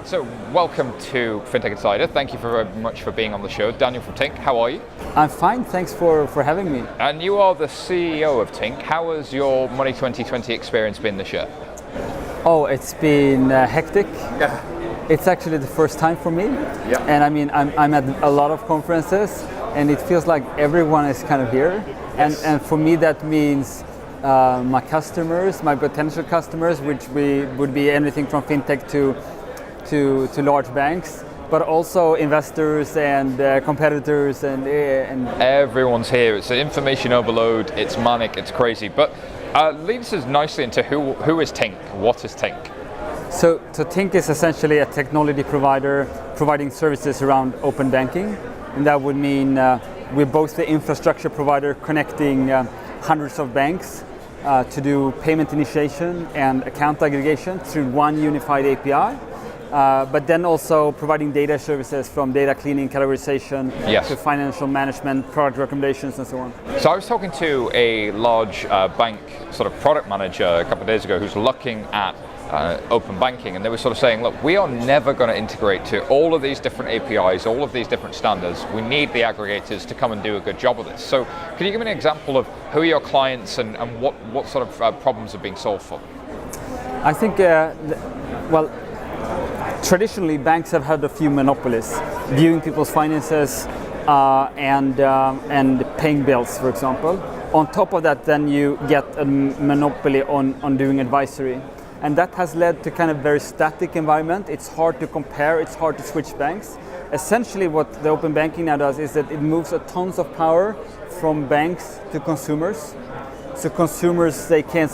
So welcome to FinTech Insider. Thank you very much for being on the show. Daniel from Tink, how are you? I'm fine, thanks for having me. And you are the CEO of Tink. How has your Money20 experience been this year? Oh, it's been hectic. Yeah. It's actually the first time for me. Yeah. And I mean, I'm at a lot of conferences and it feels like everyone is kind of here. Yes. And for me that means my customers, my potential customers, which would be anything from FinTech to large banks, but also investors and competitors and everyone's here. It's an information overload. It's manic. It's crazy. But leads us nicely into who is Tink. What is Tink? So Tink is essentially a technology provider providing services around open banking, and that would mean we're both the infrastructure provider connecting hundreds of banks to do payment initiation and account aggregation through one unified API. But then also providing data services from data cleaning, categorization, yes, to financial management, product recommendations, and so on. So I was talking to a large bank sort of product manager a couple of days ago who's looking at open banking, and they were sort of saying, look, we are never going to integrate to all of these different APIs, all of these different standards. We need the aggregators to come and do a good job of this. So can you give me an example of who are your clients and what sort of problems are being solved for? I think, well, traditionally, banks have had a few monopolies, viewing people's finances and paying bills, for example. On top of that, then you get a monopoly on doing advisory. And that has led to kind of very static environment. It's hard to compare, it's hard to switch banks. Essentially what the open banking now does is that it moves a tons of power from banks to consumers. So consumers, they can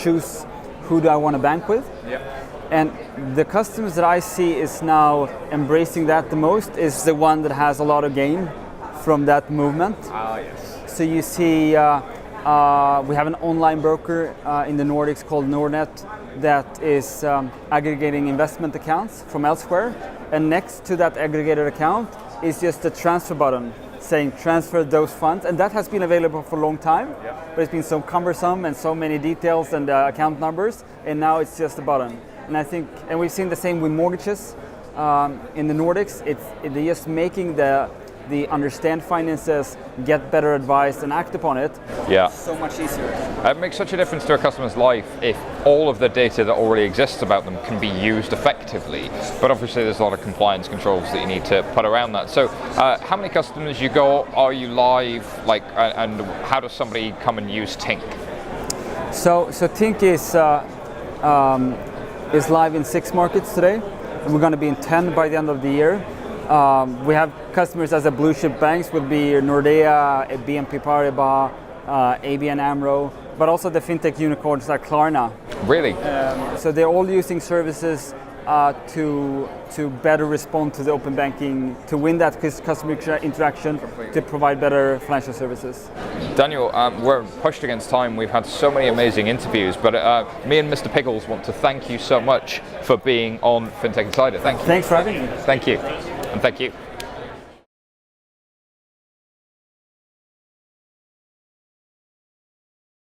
choose who do I want to bank with. Yeah. And the customers that I see is now embracing that the most is the one that has a lot of gain from that movement. Yes. So you see, we have an online broker in the Nordics called Nordnet that is aggregating investment accounts from elsewhere. And next to that aggregated account is just a transfer button saying transfer those funds. And that has been available for a long time, yeah, but it's been so cumbersome and so many details and account numbers. And now it's just a button. And I think, and we've seen the same with mortgages in the Nordics. They're just making the understand finances, get better advice, and act upon it. Yeah. So much easier. It makes such a difference to a customer's life if all of the data that already exists about them can be used effectively. But obviously, there's a lot of compliance controls that you need to put around that. So, how many customers you go? Are you live? And how does somebody come and use Tink? So Tink is live in 6 markets today. We're going to be in 10 by the end of the year. We have customers as a blue chip banks would be Nordea, BNP Paribas, ABN AMRO, but also the FinTech unicorns like Klarna. Really? So they're all using services to better respond to the open banking, to win that customer interaction, to provide better financial services. Daniel, we're pushed against time. We've had so many amazing interviews, but me and Mr. Pickles want to thank you so much for being on FinTech Insider. Thank you. Thanks for having me. Thank you. And thank you.